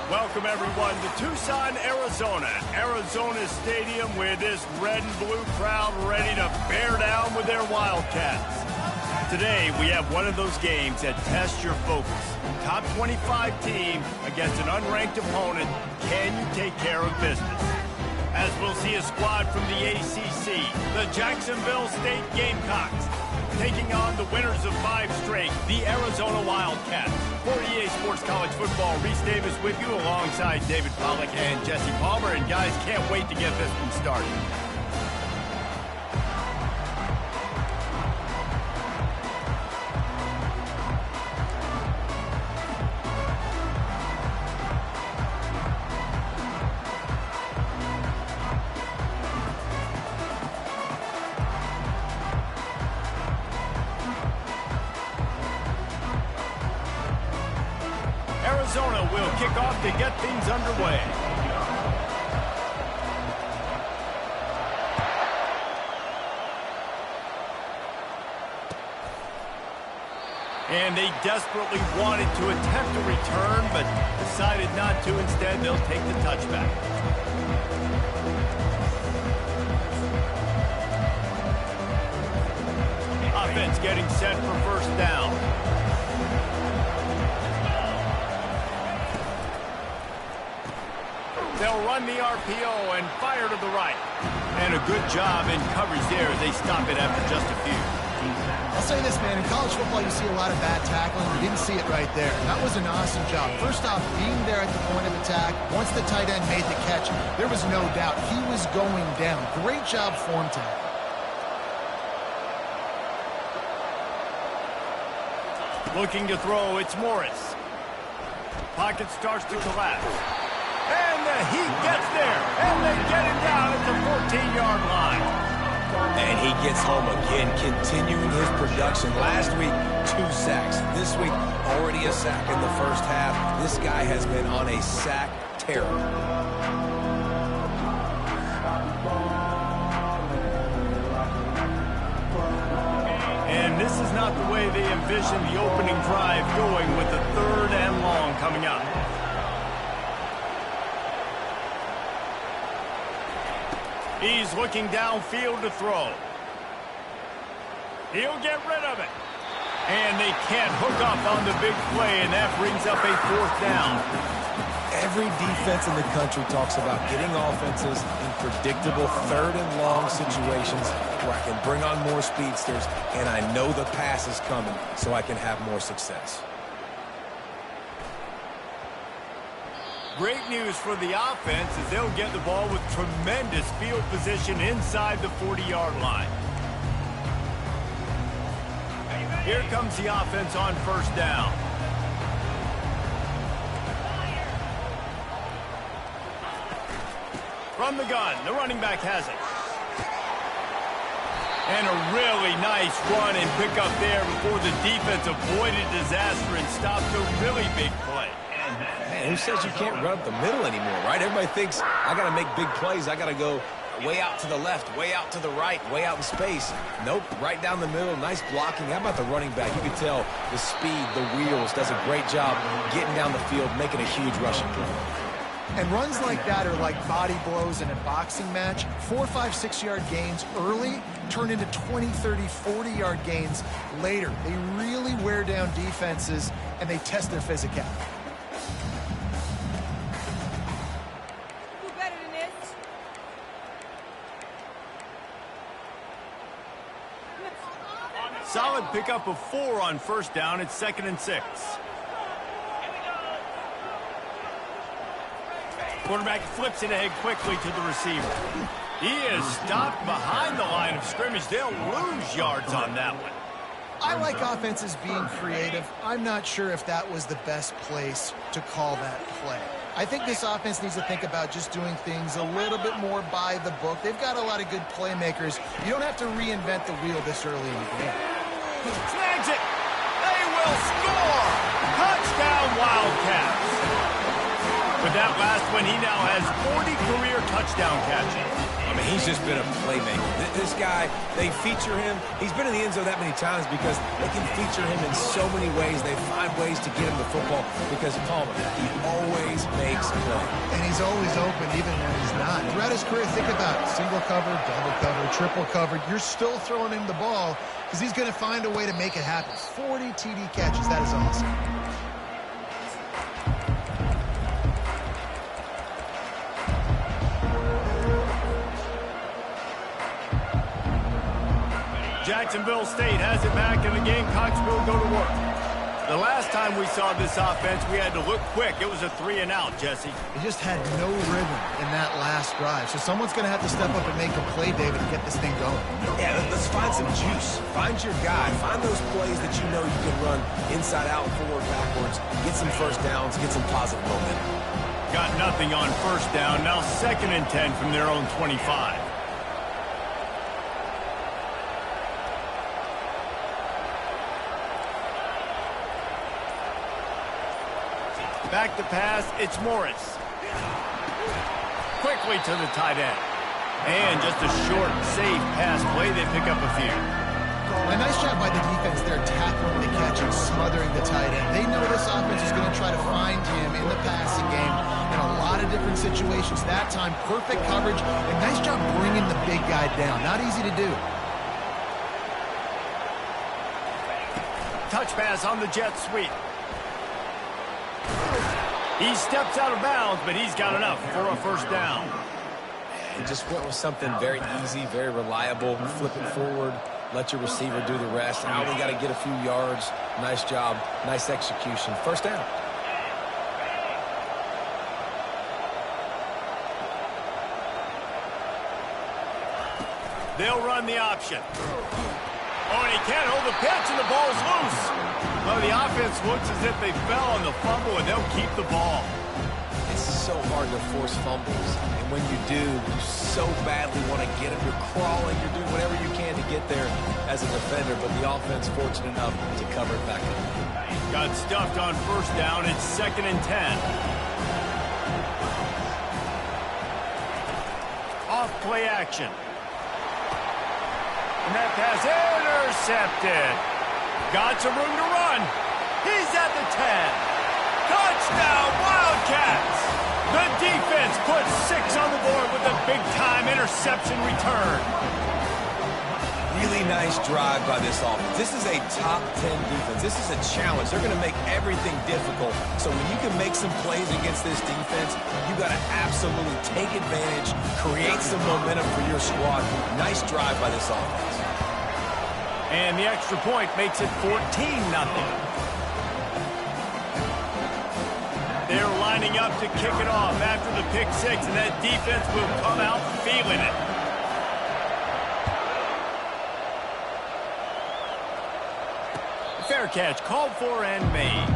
Welcome, everyone, to Tucson, Arizona. Arizona Stadium with this red and blue crowd ready to bear down with their Wildcats. Today, we have one of those games that tests your focus. Top 25 team against an unranked opponent. Can you take care of business? As we'll see a squad from the ACC, the Jacksonville State Gamecocks, taking on the winners of 5 straight, the Arizona Wildcats. For EA Sports College Football, Reese Davis with you alongside David Pollack and Jesse Palmer. And guys, can't wait to get this one started. Arizona will kick off to get things underway. And they desperately wanted to attempt a return, but decided not to. Instead, they'll take the touchback. Offense getting set for first down. They'll run the RPO and fire to the right. And a good job in coverage there. They stop it after just a few. I'll say this, man. In college football, you see a lot of bad tackling. You didn't see it right there. That was an awesome job. First off, being there at the point of attack. Once the tight end made the catch, there was no doubt he was going down. Great job for him today. Looking to throw, it's Morris. Pocket starts to collapse. And the heat gets there, and they get him down at the 14-yard line. And he gets home again, continuing his production. Last week, 2 sacks. This week, already a sack in the first half. This guy has been on a sack tear. And this is not the way they envisioned the opening drive going, with the 3rd and long coming up. He's looking downfield to throw. He'll get rid of it. And they can't hook up on the big play, and that brings up a 4th down. Every defense in the country talks about getting offenses in predictable 3rd and long situations where I can bring on more speedsters, and I know the pass is coming, so I can have more success. Great news for the offense as they'll get the ball with tremendous field position inside the 40-yard line. Here comes the offense on first down. From the gun, the running back has it. And a really nice run and pick up there before the defense avoided disaster and stopped a really big play. Man, who says you can't run up the middle anymore, right? Everybody thinks I got to make big plays. I got to go way out to the left, way out to the right, way out in space. Nope, right down the middle. Nice blocking. How about the running back? You can tell the speed, the wheels, does a great job getting down the field, making a huge rushing play. And runs like that are like body blows in a boxing match. 4, 5, 6-yard gains early turn into 20, 30, 40-yard gains later. They really wear down defenses, and they test their physicality. Solid pickup of 4 on first down. It's 2nd and 6. Quarterback flips it ahead quickly to the receiver. He is stopped behind the line of scrimmage. They'll lose yards on that one. I like offenses being creative. I'm not sure if that was the best place to call that play. I think this offense needs to think about just doing things a little bit more by the book. They've got a lot of good playmakers. You don't have to reinvent the wheel this early in the game. Snags it. They will score. Touchdown, Wildcats. With that last one, he now has 40 career touchdown catches. I mean, he's just been a playmaker. This guy, they feature him. He's been in the end zone that many times because they can feature him in so many ways. They find ways to get him the football because Palmer, he always makes a play. And he's always open even when he's not. Throughout his career, think about it. Single cover, double cover, triple covered. You're still throwing him the ball because he's going to find a way to make it happen. 40 TD catches. That is awesome. Jacksonville State has it back, and the Gamecocks will go to work. The last time we saw this offense, we had to look quick. It was a 3-and-out, Jesse. They just had no rhythm in that last drive. So someone's going to have to step up and make a play, David, and get this thing going. Yeah, let's find some juice. Find your guy. Find those plays that you know you can run inside out, forward, backwards. Get some first downs. Get some positive momentum. Got nothing on first down. Now 2nd and 10 from their own 25. Back to pass, it's Morris. Quickly to the tight end. And just a short, safe pass play. They pick up a few. A nice job by the defense there, tackling the catch and smothering the tight end. They know this offense is going to try to find him in the passing game in a lot of different situations. That time, perfect coverage, and nice job bringing the big guy down. Not easy to do. Touch pass on the jet sweep. He steps out of bounds, but he's got enough for a first down. He just went with something very easy, very reliable. Flip it forward, let your receiver do the rest. Now we got to get a few yards. Nice job, nice execution. First down. They'll run the option. Oh, and he can't hold the pitch, and the ball's loose. Well, the offense looks as if they fell on the fumble, and they'll keep the ball. It's so hard to force fumbles, and when you do, you so badly want to get them. You're crawling, you're doing whatever you can to get there as a defender, but the offense fortunate enough to cover it back up. Got stuffed on first down. It's 2nd and 10. Off play action. And that pass intercepted. Got some room to run. He's at the 10. Touchdown, Wildcats. The defense puts 6 on the board with a big-time interception return. Really nice drive by this offense. This is a top 10 defense. This is a challenge. They're going to make everything difficult. So when you can make some plays against this defense, you got to absolutely take advantage, create some momentum for your squad. Nice drive by this offense. And the extra point makes it 14-0. They're lining up to kick it off after the pick 6, and that defense will come out feeling it. Fair catch called for and made.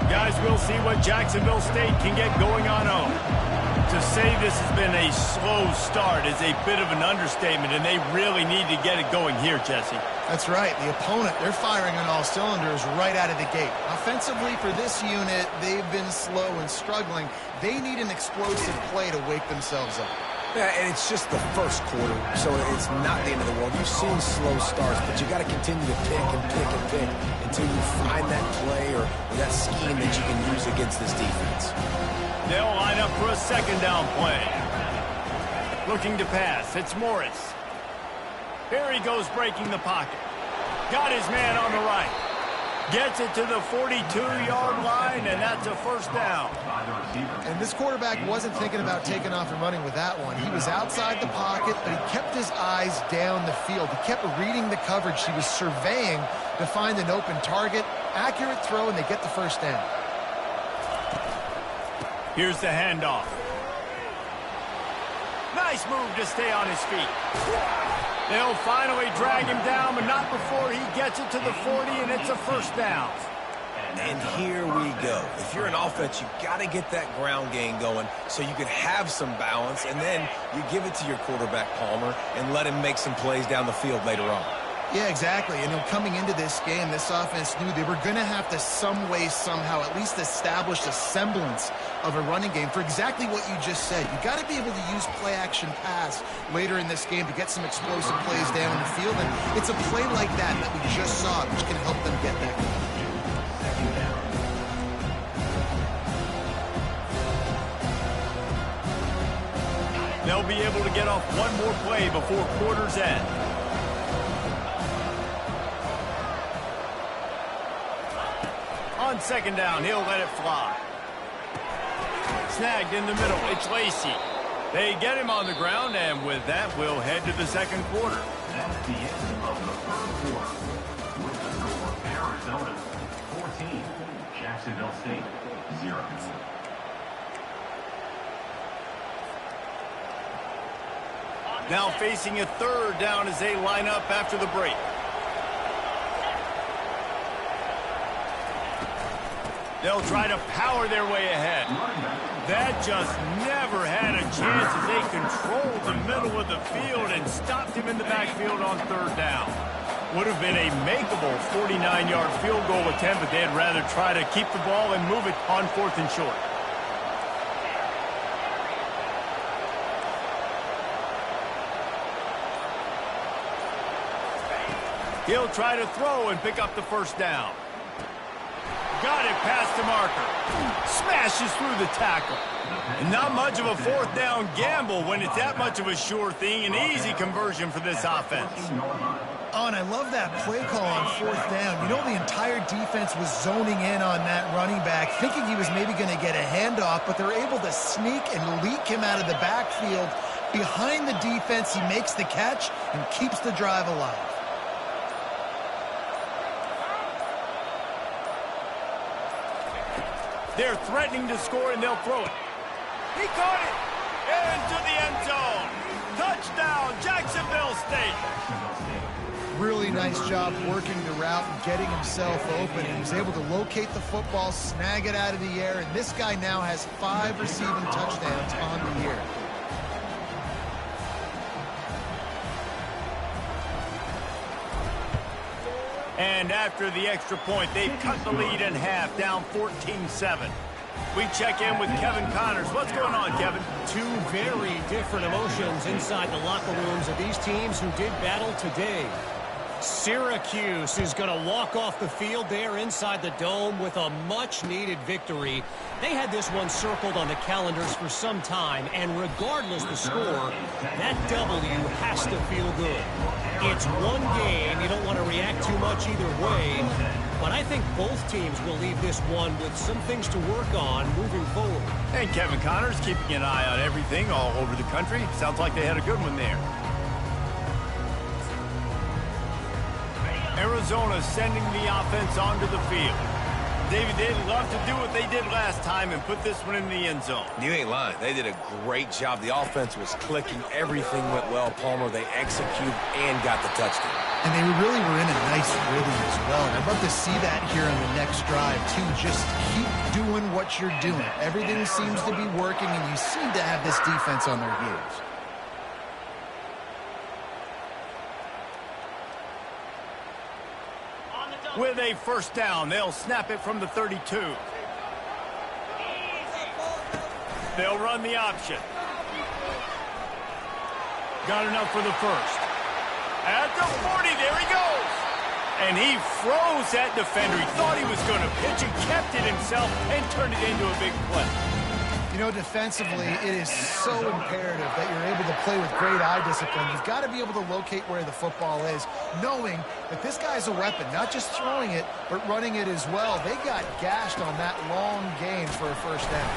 Guys, we'll see what Jacksonville State can get going on home. To say this has been a slow start is a bit of an understatement, and they really need to get it going here, Jesse. That's right. The opponent, they're firing on all cylinders right out of the gate. Offensively, for this unit, they've been slow and struggling. They need an explosive play to wake themselves up. Yeah, and it's just the first quarter, so it's not the end of the world. You've seen slow starts, but you got to continue to pick and pick and pick until you find that play or that scheme that you can use against this defense. They'll line up for a 2nd down play. Looking to pass. It's Morris. Here he goes breaking the pocket. Got his man on the right. Gets it to the 42-yard line, and that's a first down. And this quarterback wasn't thinking about taking off and running with that one. He was outside the pocket, but he kept his eyes down the field. He kept reading the coverage. He was surveying to find an open target. Accurate throw, and they get the first down. Here's the handoff. Nice move to stay on his feet. They'll finally drag him down, but not before he gets it to the 40, and it's a first down. And here we go. If you're an offense, you got to get that ground game going so you can have some balance, and then you give it to your quarterback, Palmer, and let him make some plays down the field later on. Yeah, exactly. You know, coming into this game, this offense knew they were going to have to some way, somehow, at least establish a semblance of a running game for exactly what you just said. You got to be able to use play-action pass later in this game to get some explosive plays down the field, and it's a play like that that we just saw, which can help them get that going. They'll be able to get off one more play before quarter's end. On second down, he'll let it fly. Snagged in the middle, it's Lacey. They get him on the ground, and with that, we'll head to the second quarter. That's the end of the third quarter. With the score, Arizona 14, Jacksonville State 0. Now facing a third down as they line up after the break. They'll try to power their way ahead. That just never had a chance as they controlled the middle of the field and stopped him in the backfield on third down. Would have been a makeable 49-yard field goal attempt, but they'd rather try to keep the ball and move it on fourth and short. He'll try to throw and pick up the first down. Got it past the marker. Smashes through the tackle. And not much of a fourth down gamble when it's that much of a sure thing. An easy conversion for this offense. Oh, and I love that play call on fourth down. You know, the entire defense was zoning in on that running back, thinking he was maybe going to get a handoff, but they're able to sneak and leak him out of the backfield. Behind the defense, he makes the catch and keeps the drive alive. They're threatening to score, and they'll throw it. He caught it into the end zone. Touchdown, Jacksonville State. Really nice job working the route and getting himself open. He was able to locate the football, snag it out of the air, and this guy now has 5 receiving touchdowns on the year. And after the extra point, they've cut the lead in half, down 14-7. We check in with Kevin Connors. What's going on, Kevin? Two very different emotions inside the locker rooms of these teams who did battle today. Syracuse is going to walk off the field there inside the dome with a much-needed victory. They had this one circled on the calendars for some time, and regardless the score, that W has to feel good. It's one game. You don't want to react too much either way, but I think both teams will leave this one with some things to work on moving forward. And Kevin Connors keeping an eye on everything all over the country. Sounds like they had a good one there. Arizona sending the offense onto the field. David, they'd love to do what they did last time and put this one in the end zone. You ain't lying. They did a great job. The offense was clicking. Everything went well, Palmer. They executed and got the touchdown. And they really were in a nice rhythm as well. And I'd love to see that here on the next drive, too. Just keep doing what you're doing. Everything seems to be working, and you seem to have this defense on their heels. With a first down, they'll snap it from the 32. They'll run the option. Got enough for the first. At the 40, there he goes. And he froze that defender. He thought he was going to pitch and kept it himself and turned it into a big play. You know, defensively, it is so imperative that you're able to play with great eye discipline. You've got to be able to locate where the football is, knowing that this guy's a weapon, not just throwing it, but running it as well. They got gashed on that long gain for a first down.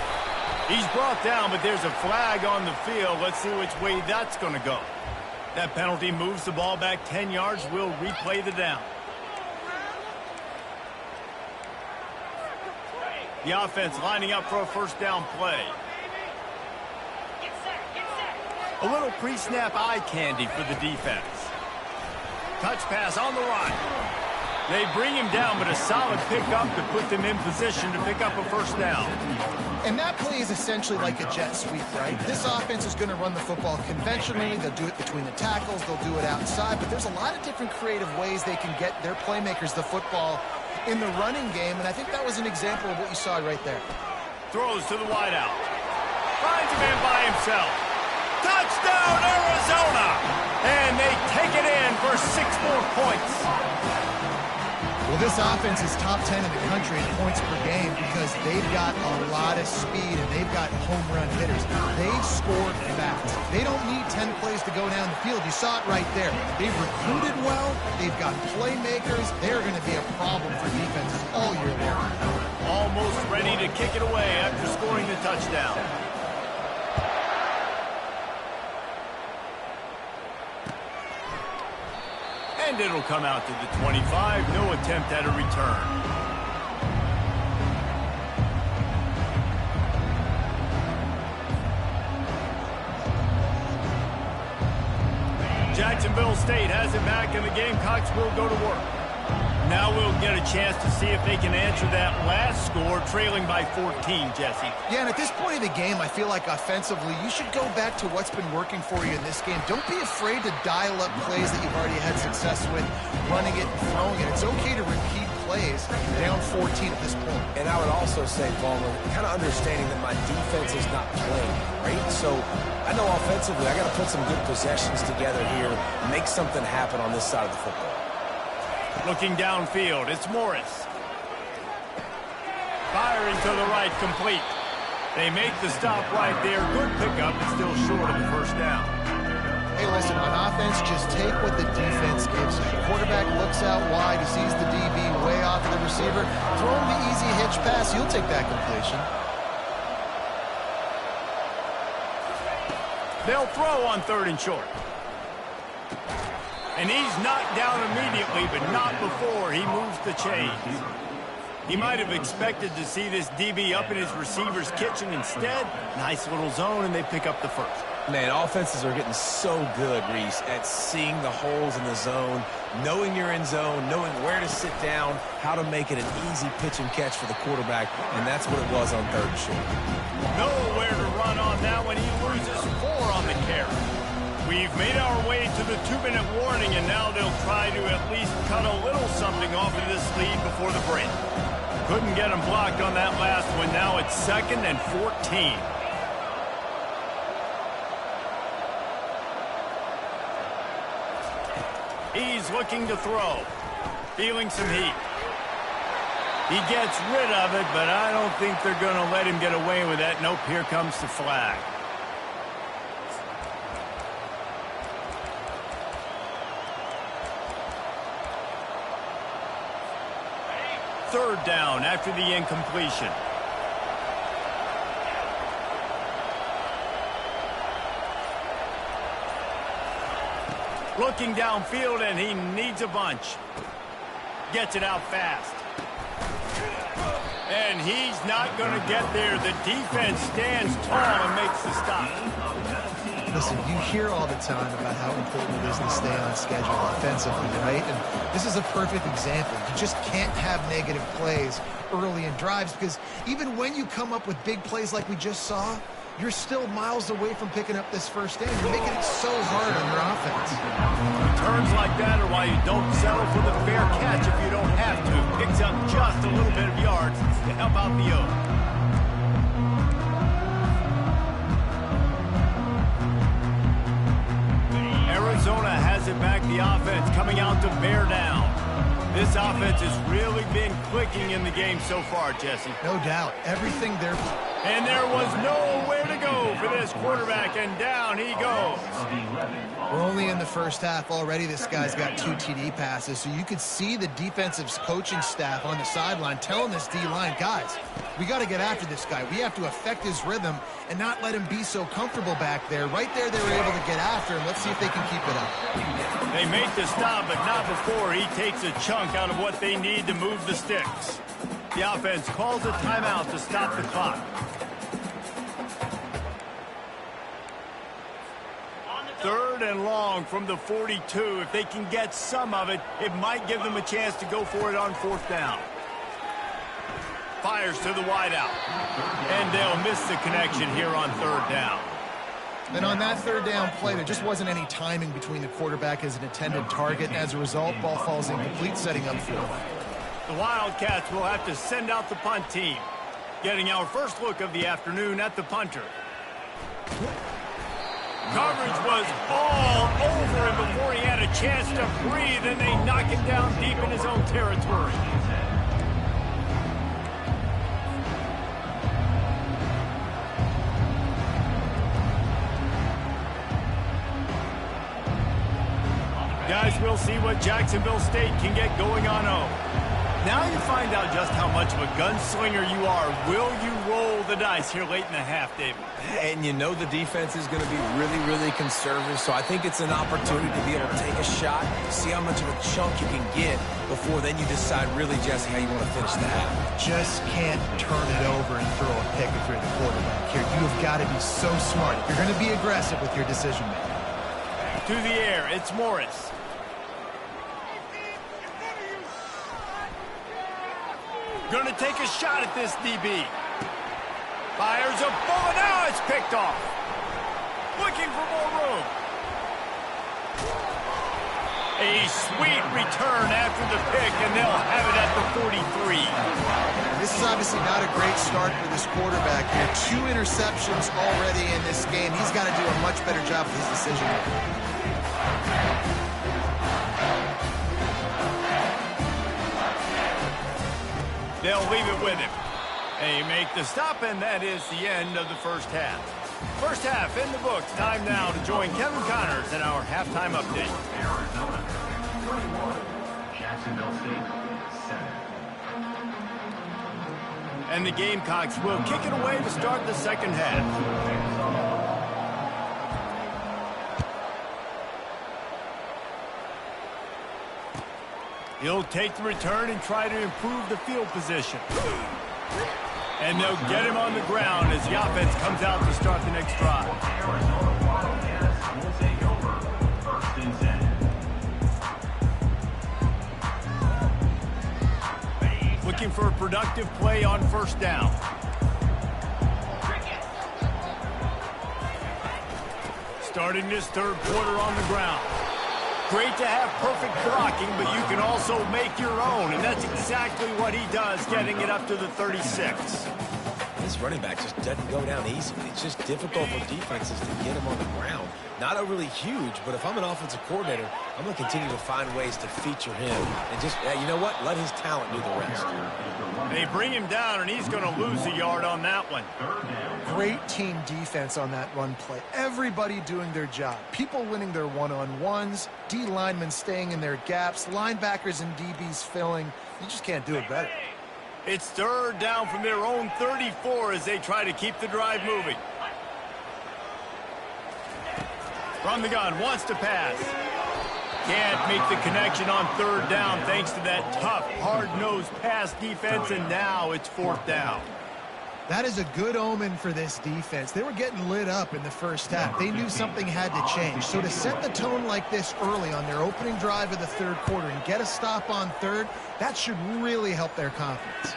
He's brought down, but there's a flag on the field. Let's see which way that's going to go. That penalty moves the ball back 10 yards. We'll replay the down. The offense lining up for a first down play. A little pre-snap eye candy for the defense. Touch pass on the run. They bring him down, but a solid pickup to put them in position to pick up a first down. And that play is essentially like a jet sweep, right? This offense is going to run the football conventionally. They'll do it between the tackles. They'll do it outside. But there's a lot of different creative ways they can get their playmakers the football in the running game. And I think that was an example of what you saw right there. Throws to the wideout. Finds a man by himself. Touchdown, Arizona! And they take it in for 6 more points. Well, this offense is top 10 in the country in points per game because they've got a lot of speed and they've got home run hitters. They score fast. They don't need 10 plays to go down the field. You saw it right there. They've recruited well. They've got playmakers. They're going to be a problem for defenses all year long. Almost ready to kick it away after scoring the touchdown. And it'll come out to the 25. No attempt at a return. Jacksonville State has it back, and the Gamecocks will go to work. Now we'll get a chance to see if they can answer that last score, trailing by 14, Jesse. Yeah, and at this point of the game, I feel like offensively, you should go back to what's been working for you in this game. Don't be afraid to dial up plays that you've already had success with, running it and throwing it. It's okay to repeat plays down 14 at this point. And I would also say, Palmer, kind of understanding that my defense is not playing great. So I know offensively I got to put some good possessions together here, make something happen on this side of the football. Looking downfield, it's Morris. Firing to the right, complete. They make the stop right there. Good pickup, but still short of the first down. Hey, listen, on offense, just take what the defense gives you. The quarterback looks out wide. He sees the DB way off of the receiver. Throw him the easy hitch pass. You'll take that completion. They'll throw on 3rd and short. And he's knocked down immediately, but not before he moves the chains. He might have expected to see this DB up in his receiver's kitchen. Instead, nice little zone, and they pick up the first. Man, offenses are getting so good, Reese, at seeing the holes in the zone, knowing you're in zone, knowing where to sit down, how to make it an easy pitch and catch for the quarterback, and that's what it was on 3rd and short. Nowhere to run on that when he loses 4 on the carry. We've made our way to the 2-minute warning, and now they'll try to at least cut a little something off of this lead before the break. Couldn't get him blocked on that last one. Now it's 2nd and 14. He's looking to throw. Feeling some heat. He gets rid of it, but I don't think they're going to let him get away with that. Nope, here comes the flag. Third down after the incompletion. Looking downfield, and he needs a bunch. Gets it out fast. And he's not going to get there. The defense stands tall and makes the stop. Listen, you hear all the time about how important it is to stay on schedule offensively, right? And this is a perfect example. You just can't have negative plays early in drives because even when you come up with big plays like we just saw, you're still miles away from picking up this first down. You're making it so hard on your offense. Returns like that are why you don't settle for the fair catch if you don't have to. Picks up just a little bit of yards to help out the O. Arizona has it back, the offense coming out to bear down. This offense has really been clicking in the game so far, Jesse. No doubt. Everything they're... And there was nowhere to go for this quarterback, and down he goes. We're only in the first half already. This guy's got 2 TD passes, so you could see the defensive coaching staff on the sideline telling this D-line, guys, we got to get after this guy. We have to affect his rhythm and not let him be so comfortable back there. Right there, they were able to get after him. Let's see if they can keep it up. They make the stop, but not before he takes a chunk out of what they need to move the sticks. The offense calls a timeout to stop the clock. 3rd and long from the 42. If they can get some of it, it might give them a chance to go for it on 4th down. Fires to the wideout. And they'll miss the connection here on 3rd down. And on that 3rd down play, there just wasn't any timing between the quarterback as an intended target. And as a result, ball falls incomplete, setting up 4th. The Wildcats will have to send out the punt team. Getting our first look of the afternoon at the punter. Coverage was all over him before he had a chance to breathe, and they knock him down deep in his own territory. Guys, we'll see what Jacksonville State can get going on home. Now you find out just how much of a gunslinger you are. Will you roll the dice here late in the half, David? And you know the defense is going to be really, really conservative, so I think it's an opportunity to be able to take a shot, see how much of a chunk you can get before then you decide really just how you want to finish the half. Just can't turn it over and throw a pick if you're the quarterback here. You've got to be so smart. If you're going to be aggressive with your decision-making. To the air, it's Morris. Going to take a shot at this DB. Fires a bullet. Now it's picked off. Looking for more room. A sweet return after the pick, and they'll have it at the 43. This is obviously not a great start for this quarterback here. 2 interceptions already in this game. He's got to do a much better job with his decision-making. They'll leave it with him. They make the stop, and that is the end of the first half. First half in the books. Time now to join Kevin Connors in our halftime update. Arizona 21, Jacksonville State 7. And the Gamecocks will kick it away to start the second half. He'll take the return and try to improve the field position. And they'll get him on the ground as the offense comes out to start the next drive. Arizona Wildcats will take over 1st and 10. Looking for a productive play on 1st down. Starting this 3rd quarter on the ground. Great to have perfect blocking, but you can also make your own, and that's exactly what he does, getting it up to the 36. This running back just doesn't go down easily. It's just difficult for defenses to get him on the ground. Not overly huge, but if I'm an offensive coordinator, I'm going to continue to find ways to feature him. And just, you know what? Let his talent do the rest. They bring him down, and he's going to lose a yard on that one. Great team defense on that run play. Everybody doing their job. People winning their one-on-ones, D linemen staying in their gaps, linebackers and DBs filling. You just can't do it better. It's 3rd down from their own 34 as they try to keep the drive moving. From the gun, wants to pass. Can't make the connection on 3rd down thanks to that tough, hard-nosed pass defense, and now it's 4th down. That is a good omen for this defense. They were getting lit up in the first half. They knew something had to change. So to set the tone like this early on their opening drive of the 3rd quarter and get a stop on 3rd, that should really help their confidence.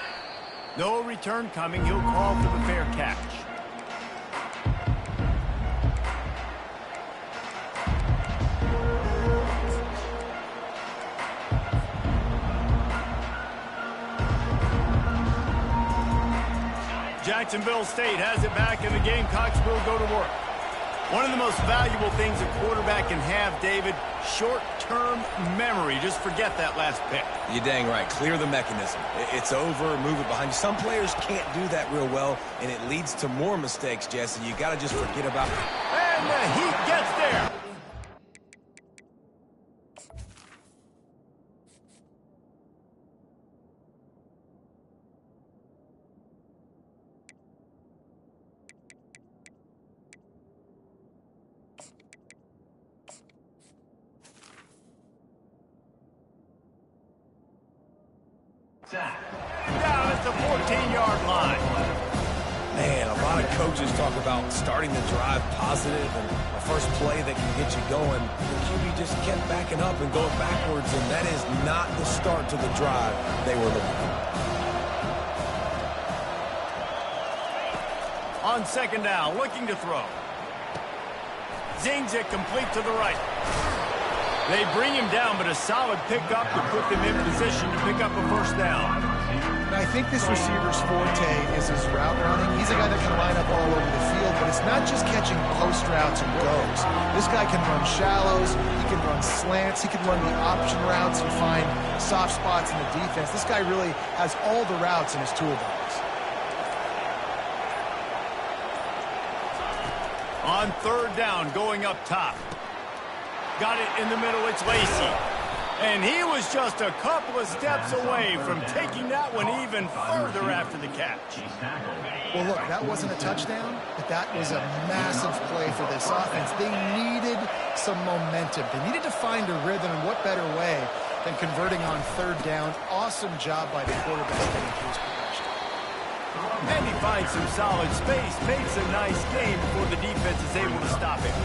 No return coming. He'll call for the fair catch. Jacksonville State has it back, and the Gamecocks will go to work. One of the most valuable things a quarterback can have, David, short-term memory. Just forget that last pick. You're dang right. Clear the mechanism. It's over. Move it behind you. Some players can't do that real well, and it leads to more mistakes, Jesse. You got to just forget about it. And the Heat gets there. Down at the 14-yard line. Man, a lot of coaches talk about starting the drive positive and a first play that can get you going. The QB just kept backing up and going backwards, and that is not the start to the drive they were looking for. On second down, looking to throw. Zings it complete to the right. They bring him down, but a solid pickup to put them in position to pick up a first down. I think this receiver's forte is his route running. He's a guy that can line up all over the field, but it's not just catching post routes and goes. This guy can run shallows, he can run slants, he can run the option routes and find soft spots in the defense. This guy really has all the routes in his toolbox. On third down, going up top. Got it in the middle, it's Lacy. And he was just a couple of steps away from taking that one even further after the catch. Well, look, that wasn't a touchdown, but that was a massive play for this offense. They needed some momentum. They needed to find a rhythm, and what better way than converting on third down. Awesome job by the quarterback getting through his progression. And he finds some solid space, makes a nice game before the defense is able to stop him.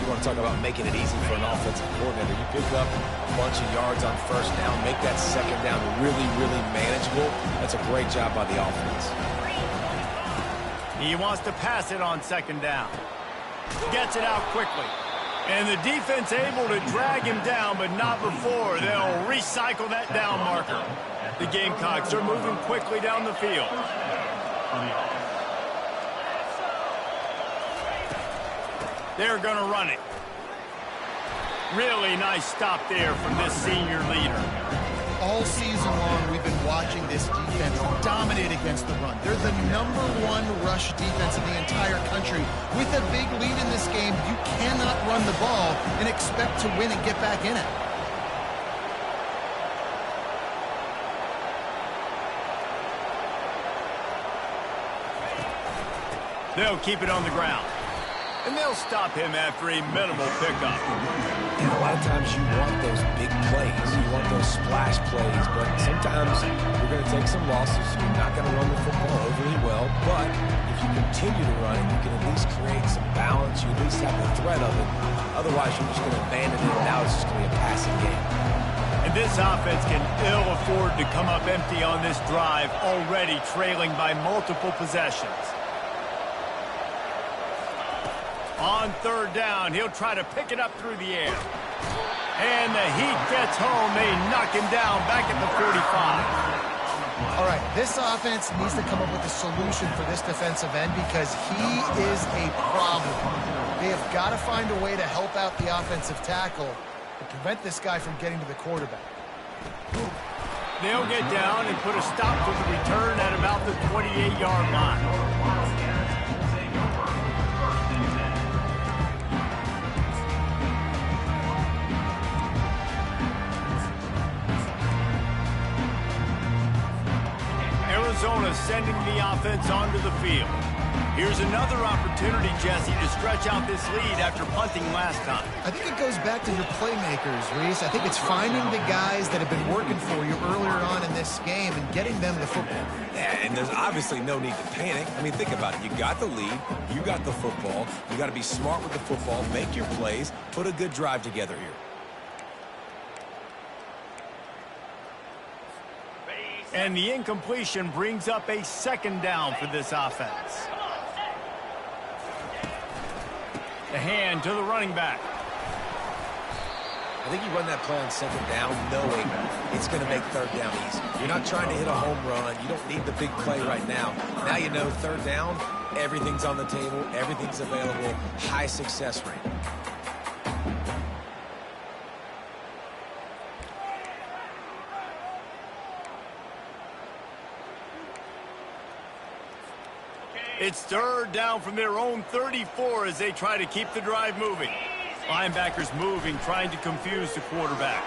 You want to talk about making it easy for an offensive coordinator. You pick up a bunch of yards on first down, make that second down really, really manageable. That's a great job by the offense. He wants to pass it on second down. Gets it out quickly. And the defense able to drag him down, but not before they'll recycle that down marker. The Gamecocks are moving quickly down the field. They're going to run it. Really nice stop there from this senior leader. All season long, we've been watching this defense dominate against the run. They're the #1 rush defense in the entire country. With a big lead in this game, you cannot run the ball and expect to win and get back in it. They'll keep it on the ground. And they'll stop him after a minimal pickup. And a lot of times you want those big plays. You want those splash plays. But sometimes you're going to take some losses. You're not going to run the football overly well. But if you continue to run it, you can at least create some balance. You at least have the threat of it. Otherwise, you're just going to abandon it. And now it's just going to be a passing game. And this offense can ill afford to come up empty on this drive, already trailing by multiple possessions. On third down, he'll try to pick it up through the air. And the heat gets home. They knock him down back at the 45. All right, this offense needs to come up with a solution for this defensive end because he is a problem. They have got to find a way to help out the offensive tackle to prevent this guy from getting to the quarterback. They'll get down and put a stop to the return at about the 28-yard line. Arizona sending the offense onto the field. Here's another opportunity, Jesse, to stretch out this lead after punting last time. I think it goes back to your playmakers, Reese. I think it's finding the guys that have been working for you earlier on in this game and getting them the football. Yeah, and there's obviously no need to panic. I mean, think about it. You got the lead. You got the football. You got to be smart with the football. Make your plays. Put a good drive together here. And the incompletion brings up a second down for this offense. The hand to the running back. I think you run that play on second down knowing it's going to make third down easy. You're not trying to hit a home run. You don't need the big play right now. Now you know third down, everything's on the table, everything's available, high success rate. It's third down from their own 34 as they try to keep the drive moving. Linebackers moving, trying to confuse the quarterback.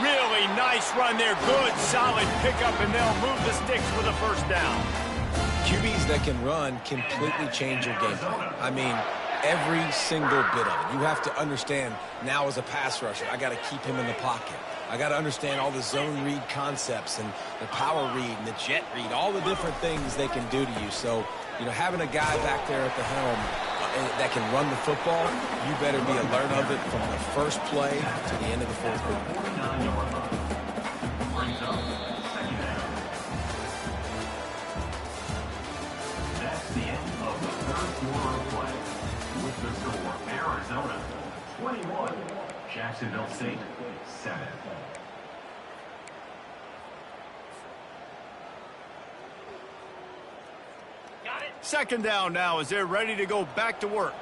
Really nice run there. Good, solid pickup, and they'll move the sticks with a first down. QBs that can run completely change your game plan. I mean, every single bit of it. You have to understand now as a pass rusher, I got to keep him in the pocket. I got to understand all the zone read concepts and the power read and the jet read, all the different things they can do to you. So, having a guy back there at the helm that can run the football, you better be alert of it from the first play to the end of the fourth quarter. 49-yard line. Brings up second down. That's the end of the third quarter of play. With the score, Arizona 21, Jacksonville State 7. Second down now as they're ready to go back to work.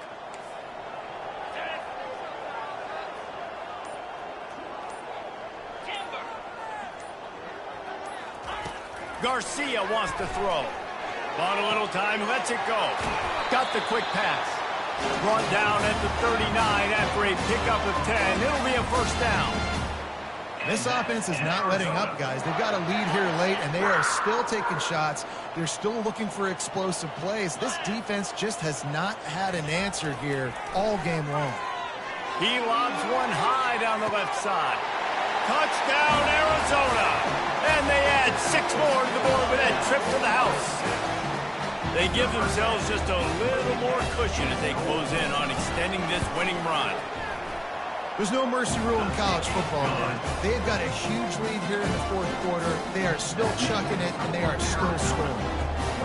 Garcia wants to throw. Bought a little time, lets it go. Got the quick pass. Brought down at the 39 after a pickup of 10. It'll be a first down. This offense is not letting up, guys. They've got a lead here late, and they are still taking shots. They're still looking for explosive plays. This defense just has not had an answer here all game long. He lobs one high down the left side. Touchdown, Arizona. And they add 6 more to the board with that trip to the house. They give themselves just a little more cushion as they close in on extending this winning run. There's no mercy rule in college football, man. They've got a huge lead here in the fourth quarter. They are still chucking it, and they are still scoring.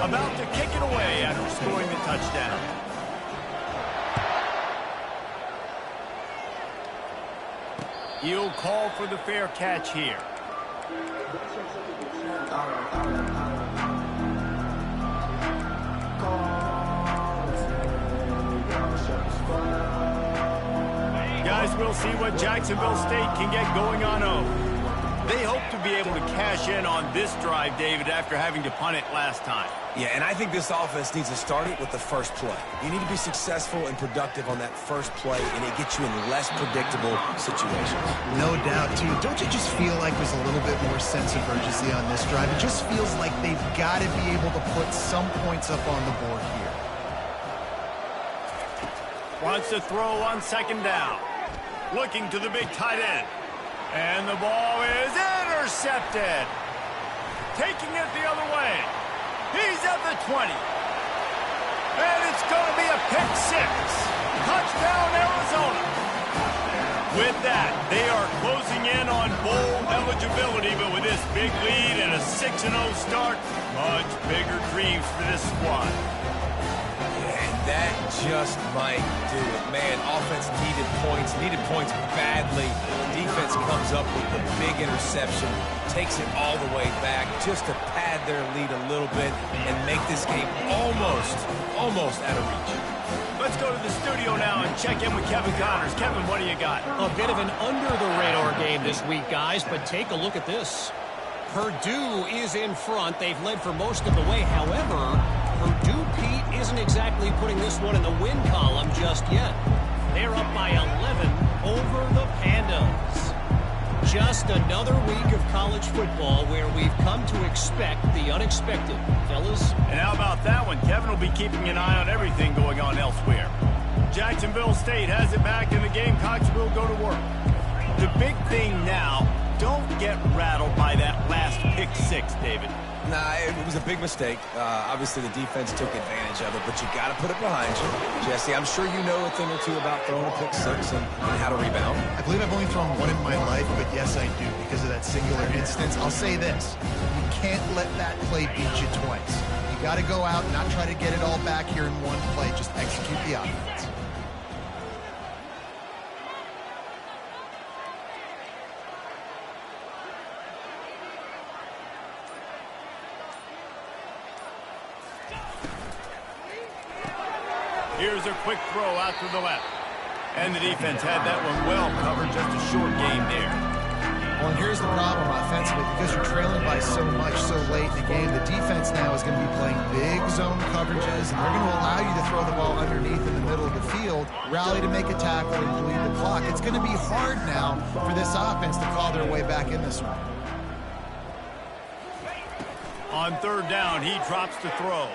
About to kick it away after scoring the touchdown. He'll call for the fair catch here. Guys, we'll see what Jacksonville State can get going on over. They hope to be able to cash in on this drive, David, after having to punt it last time. Yeah, and I think this offense needs to start it with the first play. You need to be successful and productive on that first play, and it gets you in less predictable situations. No doubt, too. Don't you just feel like there's a little bit more sense of urgency on this drive? It just feels like they've got to be able to put some points up on the board here. Wants to throw on second down. Looking to the big tight end. And the ball is intercepted. Taking it the other way. He's at the 20. And it's going to be a pick 6. Touchdown, Arizona. With that, they are closing in on bowl eligibility, but with this big lead and a 6-0 start, much bigger dreams for this squad. And that just might do it. Man, offense needed points badly. Defense comes up with the big interception, takes it all the way back just to pad their lead a little bit and make this game almost out of reach. Let's go to the studio now and check in with Kevin Connors. Kevin, what do you got? A bit of an under-the-radar game this week, guys, but take a look at this. Purdue is in front. They've led for most of the way. However, Purdue, Pete, isn't exactly putting this one in the win column just yet. They're up by 11 over the Pandas. Just another week of college football where we've come to expect the unexpected, fellas. And how about that one? Kevin will be keeping an eye on everything going on elsewhere. Jacksonville State has it back, and the Gamecocks will go to work. The big thing now, don't get rattled by that last pick 6, David. Nah, it was a big mistake. Obviously, the defense took advantage of it, but you got to put it behind you. Jesse, I'm sure you know a thing or two about throwing a pick 6 and how to rebound. I believe I've only thrown one in my life, but yes, I do, because of that singular instance. I'll say this. You can't let that play beat you twice. You got to go out and not try to get it all back here in one play. Just execute the offense. Here's a quick throw out to the left. And the defense had that one well covered, just a short game there. Well, and here's the problem offensively. Because you're trailing by so much so late in the game, the defense now is going to be playing big zone coverages, and they're going to allow you to throw the ball underneath in the middle of the field, rally to make a tackle, and bleed the clock. It's going to be hard now for this offense to claw their way back in this one. On third down, he drops to throw.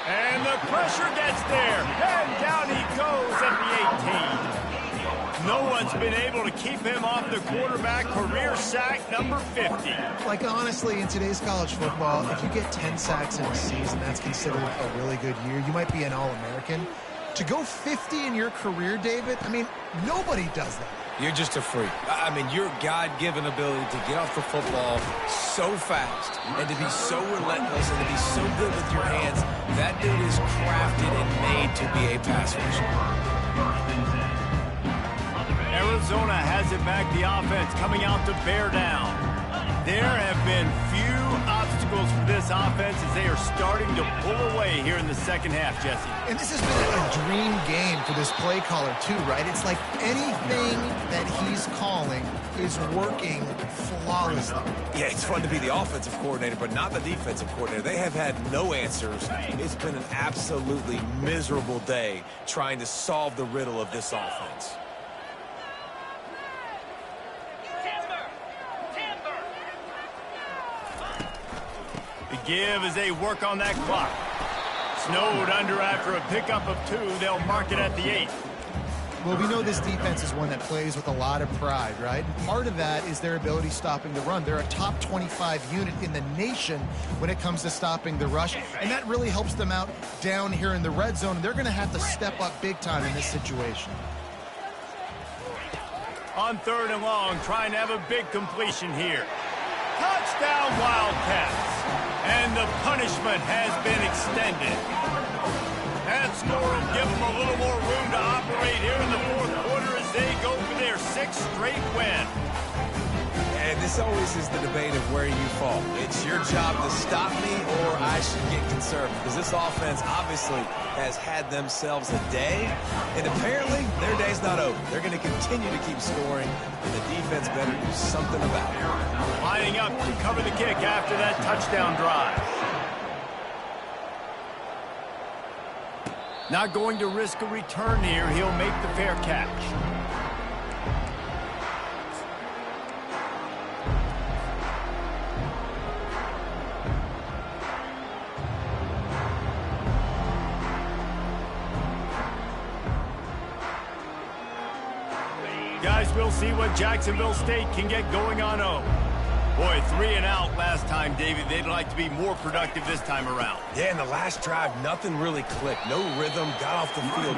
And the pressure gets there. And down he goes at the 18. no one's been able to keep him off the quarterback. Career sack number 50. Like, honestly, in today's college football, if you get 10 sacks in a season, that's considered a really good year. You might be an All-American. To go 50 in your career, David, I mean, nobody does that. You're just a freak. I mean, your God-given ability to get off the football so fast and to be so relentless and to be so good with your hands, that dude is crafted and made to be a pass rusher. Arizona has it back, the offense coming out to bear down. There have been few obstacles for this offense as they are starting to pull away here in the second half, Jesse. And this has been a dream game for this play caller, too, right? It's like anything that he's calling is working flawlessly. Yeah, it's fun to be the offensive coordinator, but not the defensive coordinator. They have had no answers. It's been an absolutely miserable day trying to solve the riddle of this offense. The give as they work on that clock. Snowed under after a pickup of 2. They'll mark it at the 8. Well, we know this defense is one that plays with a lot of pride, right? And part of that is their ability stopping the run. They're a top 25 unit in the nation when it comes to stopping the rush, and that really helps them out down here in the red zone. They're going to have to step up big time in this situation. On 3rd and long, trying to have a big completion here. Touchdown, Wildcats. And the punishment has been extended. That score will give them a little more room to operate here in the 4th quarter as they go for their 6th straight win. And this always is the debate of where you fall. It's your job to stop me or I should get conservative. Because this offense obviously has had themselves a day. And apparently their day's not over. They're going to continue to keep scoring. And the defense better do something about it. Lining up to cover the kick after that touchdown drive. Not going to risk a return here. He'll make the fair catch. Guys, we'll see what Jacksonville State can get going on 0. Boy, 3 and out last time, David. They'd like to be more productive this time around. Yeah, in the last drive, nothing really clicked. No rhythm, got off the field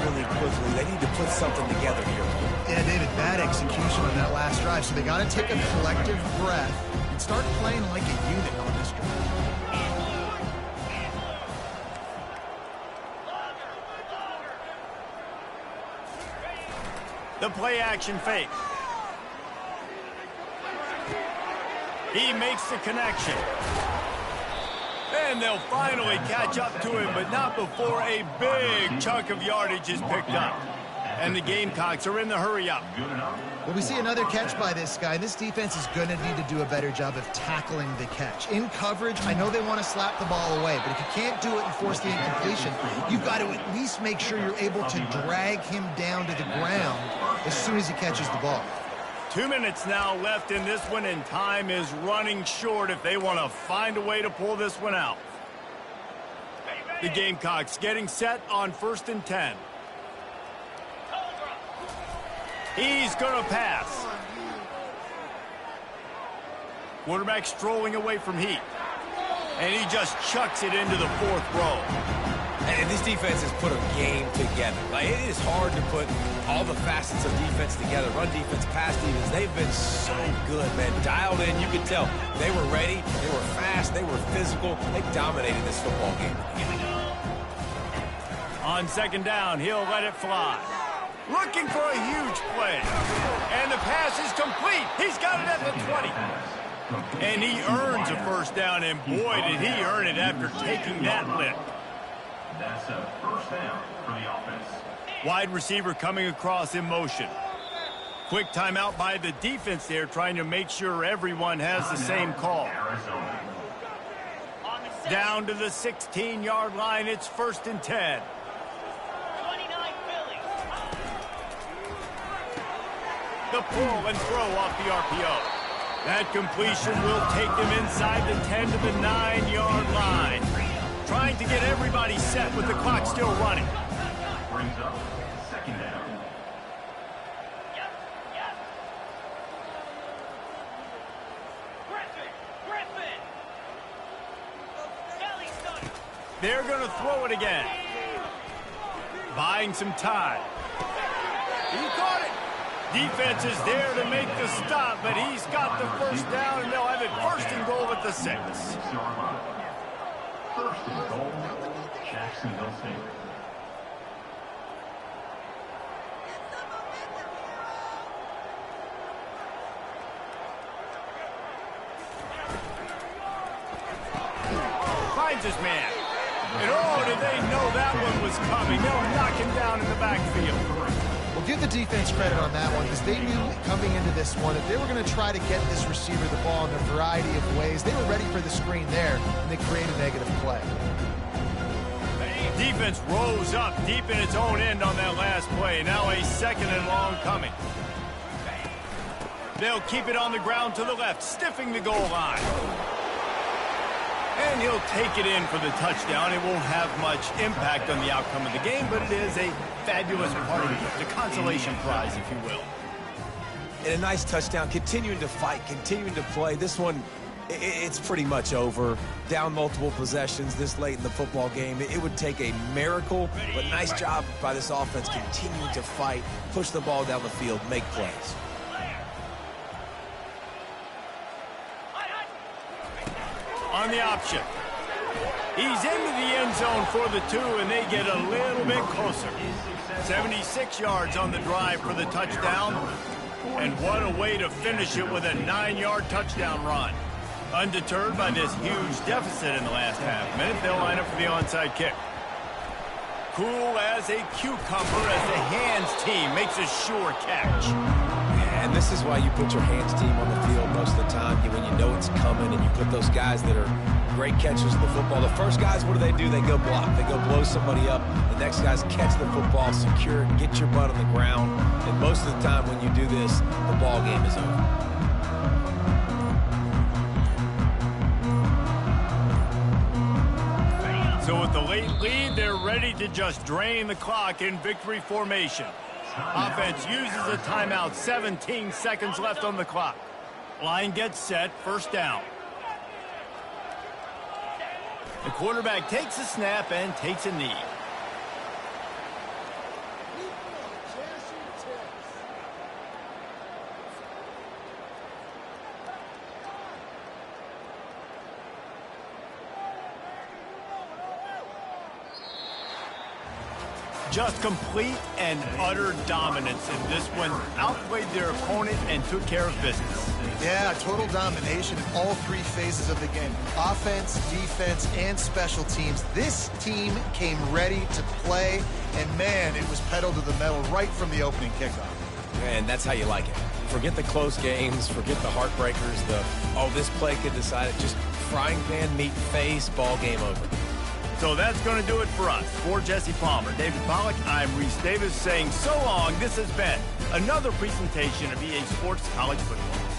really quickly. They need to put something together here. Yeah, David, bad execution on that last drive. So they got to take a collective breath and start playing like a unit on this drive. The play action fake. He makes the connection. And they'll finally catch up to him, but not before a big chunk of yardage is picked up. And the Gamecocks are in the hurry up. Well, we see another catch by this guy. This defense is going to need to do a better job of tackling the catch. In coverage, I know they want to slap the ball away, but if you can't do it and force the incompletion, you've got to at least make sure you're able to drag him down to the ground as soon as he catches the ball. 2 minutes now left in this one, and time is running short if they want to find a way to pull this one out. The Gamecocks getting set on 1st and 10. He's going to pass. Quarterback strolling away from heat. And he just chucks it into the 4th row. And this defense has put a game together. Like, it is hard to put all the facets of defense together. Run defense, pass defense. They've been so good, man. Dialed in, you could tell. They were ready. They were fast. They were physical. They dominated this football game. On 2nd down, he'll let it fly. Looking for a huge play. And the pass is complete. He's got it at the 20. And he earns a 1st down, and boy, did he earn it after taking that lift. That's a 1st down for the offense. Wide receiver coming across in motion. Quick timeout by the defense there, trying to make sure everyone has the same call. Arizona. Down to the 16-yard line, it's 1st and 10. The pull and throw off the RPO. That completion will take them inside the 10 to the 9-yard line. Trying to get everybody set with the clock still running. Brings up 2nd down. They're going to throw it again. Buying some time. He caught it. Defense is there to make the stop, but he's got the first down, and they'll have it first and goal at the 6. First and goal, Jacksonville State. Finds his man. And oh, did they know that one was coming. They'll knock him down in the backfield. Well, give the defense credit on that one because they knew coming into this one that they were going to try to get this receiver the ball in a variety of ways. They were ready for the screen there, and they created a negative play. Defense rose up deep in its own end on that last play. Now a 2nd and long coming. They'll keep it on the ground to the left, stiffing the goal line. And he'll take it in for the touchdown. It won't have much impact on the outcome of the game, but it is a fabulous party, the consolation prize, if you will. And a nice touchdown, continuing to fight, continuing to play. This one, it's pretty much over. Down multiple possessions this late in the football game. It would take a miracle, but nice job by this offense continuing to fight, push the ball down the field, make plays. On the option. He's into the end zone for the 2, and they get a little bit closer. 76 yards on the drive for the touchdown. And what a way to finish it with a 9-yard touchdown run. Undeterred by this huge deficit in the last half minute, they'll line up for the onside kick. Cool as a cucumber as the hands team makes a sure catch. And this is why you put your hands team on the field most of the time, when you know it's coming, and you put those guys that are great catchers of the football. The first guys, what do? They go block. They go blow somebody up. The next guys catch the football, secure it, get your butt on the ground. And most of the time when you do this, the ball game is over. So with the late lead, they're ready to just drain the clock in victory formation. Offense uses a timeout, 17 seconds left on the clock. Line gets set, first down. The quarterback takes a snap and takes a knee. Just complete and utter dominance in this one. Outplayed their opponent and took care of business. Yeah, total domination in all 3 phases of the game. Offense, defense, and special teams. This team came ready to play, and man, it was pedal to the metal right from the opening kickoff. And that's how you like it. Forget the close games, forget the heartbreakers, this play could decide it. Just frying pan, meat face, ball game over. So that's going to do it for us. For Jesse Palmer, David Pollack, I'm Reese Davis saying so long. This has been another presentation of EA Sports College Football.